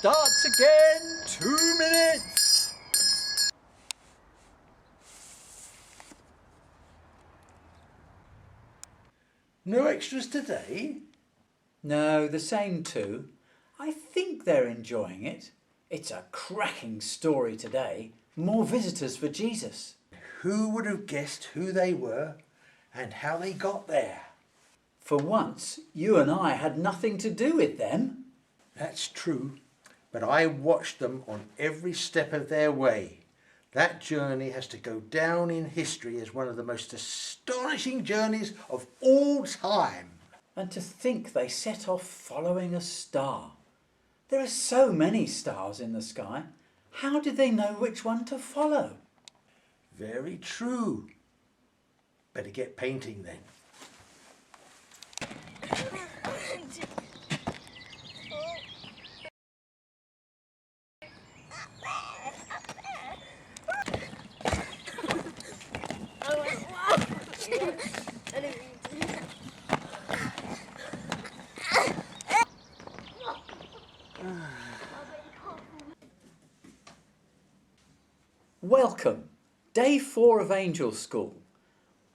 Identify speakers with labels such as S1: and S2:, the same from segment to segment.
S1: starts again. 2 minutes. No extras today?
S2: No, the same two. I think they're enjoying it. It's a cracking story today. More visitors for Jesus.
S1: Who would have guessed who they were and how they got there?
S2: For once, you and I had nothing to do with them.
S1: That's true, but I watched them on every step of their way. That journey has to go down in history as one of the most astonishing journeys of all time.
S2: And to think they set off following a star. There are so many stars in the sky. How did they know which one to follow?
S1: Very true. Better get painting then.
S2: Welcome. Day 4 of Angel School.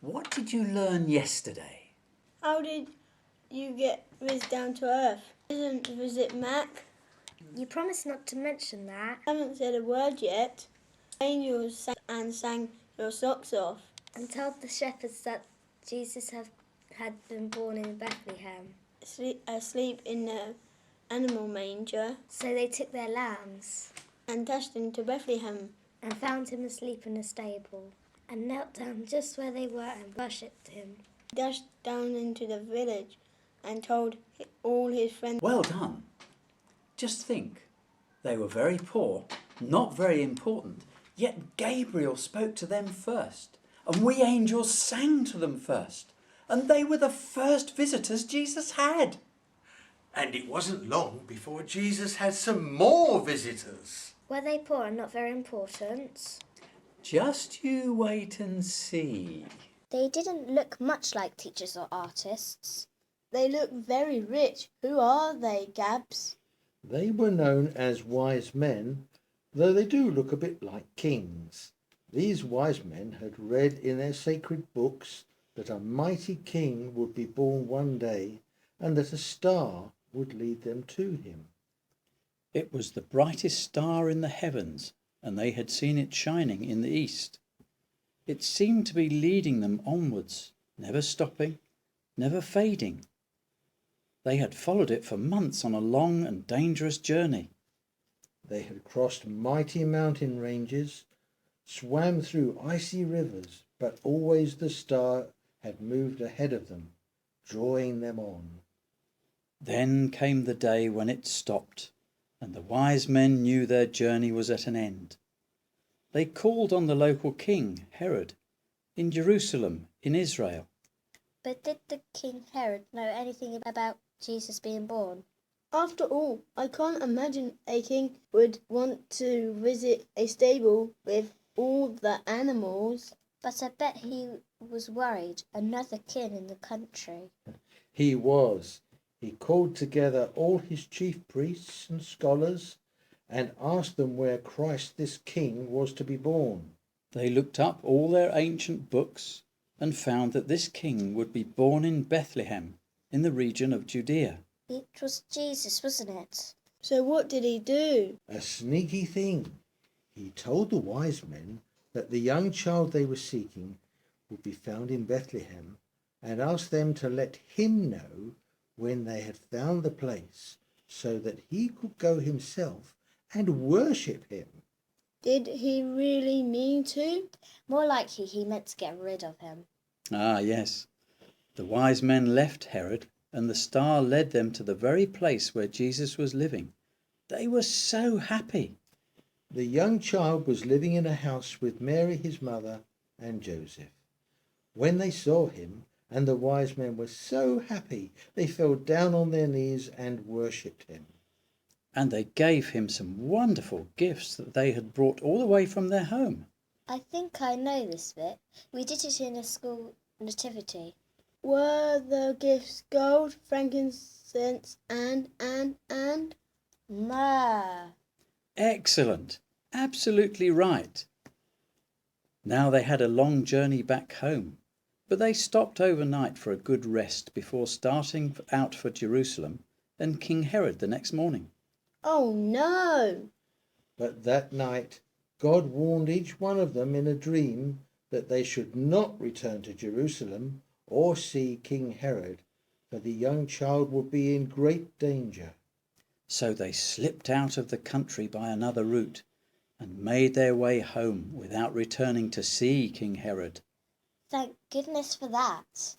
S2: What did you learn yesterday?
S3: How did you get Riz down to Earth? Was it Mac?
S4: You promised not to mention that.
S3: I haven't said a word yet. Angels sang your socks off.
S4: And told the shepherds that Jesus had been born in Bethlehem.
S3: Asleep in the animal manger.
S4: So they took their lambs
S3: and dashed into Bethlehem.
S4: And found him asleep in a stable. And knelt down just where they were and worshipped him.
S3: Dashed down into the village and told all his friends.
S2: Well done. Just think, they were very poor, not very important, yet Gabriel spoke to them first, and we angels sang to them first, and they were the first visitors Jesus had.
S1: And it wasn't long before Jesus had some more visitors.
S4: Were they poor and not very important?
S2: Just you wait and see.
S4: They didn't look much like teachers or artists.
S3: They look very rich. Who are they, Gabs?
S5: They were known as wise men, though they do look a bit like kings. These wise men had read in their sacred books that a mighty king would be born one day and that a star would lead them to him.
S2: It was the brightest star in the heavens, and they had seen it shining in the east. It seemed to be leading them onwards, never stopping, never fading. They had followed it for months on a long and dangerous journey.
S5: They had crossed mighty mountain ranges, swam through icy rivers, but always the star had moved ahead of them, drawing them on.
S2: Then came the day when it stopped, and the wise men knew their journey was at an end. They called on the local king, Herod, in Jerusalem, in Israel.
S4: But did the King Herod know anything about Jesus being born?
S3: After all, I can't imagine a king would want to visit a stable with all the animals.
S4: But I bet he was worried. Another king in the country.
S5: He was. He called together all his chief priests and scholars and asked them where Christ this king was to be born.
S2: They looked up all their ancient books and found that this king would be born in Bethlehem, in the region of Judea.
S4: It was Jesus, wasn't it?
S3: So what did he do?
S5: A sneaky thing. He told the wise men that the young child they were seeking would be found in Bethlehem and asked them to let him know when they had found the place so that he could go himself and worship him.
S3: Did he really mean to?
S4: More likely he meant to get rid of him.
S2: Ah, yes. The wise men left Herod, and the star led them to the very place where Jesus was living. They were so happy.
S5: The young child was living in a house with Mary his mother and Joseph. When they saw him, and the wise men were so happy, they fell down on their knees and worshipped him.
S2: And they gave him some wonderful gifts that they had brought all the way from their home.
S4: I think I know this bit. We did it in a school nativity.
S3: Were the gifts gold, frankincense, and? Ma.
S2: Excellent. Absolutely right. Now they had a long journey back home, but they stopped overnight for a good rest before starting out for Jerusalem and King Herod the next morning.
S3: Oh no!
S5: But that night God warned each one of them in a dream that they should not return to Jerusalem or see King Herod, for the young child would be in great danger.
S2: So they slipped out of the country by another route and made their way home without returning to see King Herod.
S4: Thank goodness for that.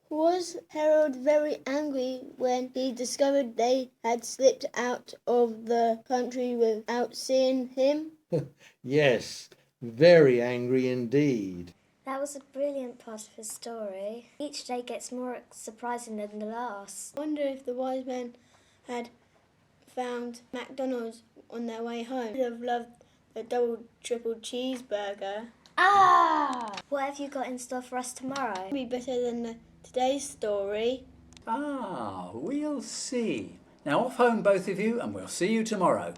S3: Was Herod very angry when he discovered they had slipped out of the country without seeing him?
S5: Yes, very angry indeed.
S4: That was a brilliant part of his story. Each day gets more surprising than the last.
S3: I wonder if the wise men had found McDonald's on their way home. They'd have loved the double triple cheeseburger.
S4: What have you got in store for us tomorrow?
S3: It'd be better than today's story.
S6: Ah, we'll see. Now off home, both of you, and we'll see you tomorrow.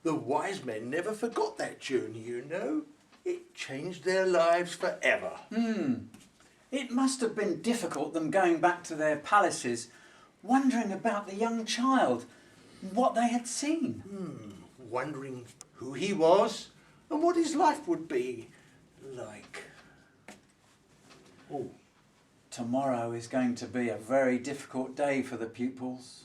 S1: The wise men never forgot that journey, you know. It changed their lives forever.
S6: It must have been difficult them going back to their palaces, wondering about the young child, what they had seen.
S1: Wondering who he was and what his life would be like.
S6: Tomorrow is going to be a very difficult day for the pupils.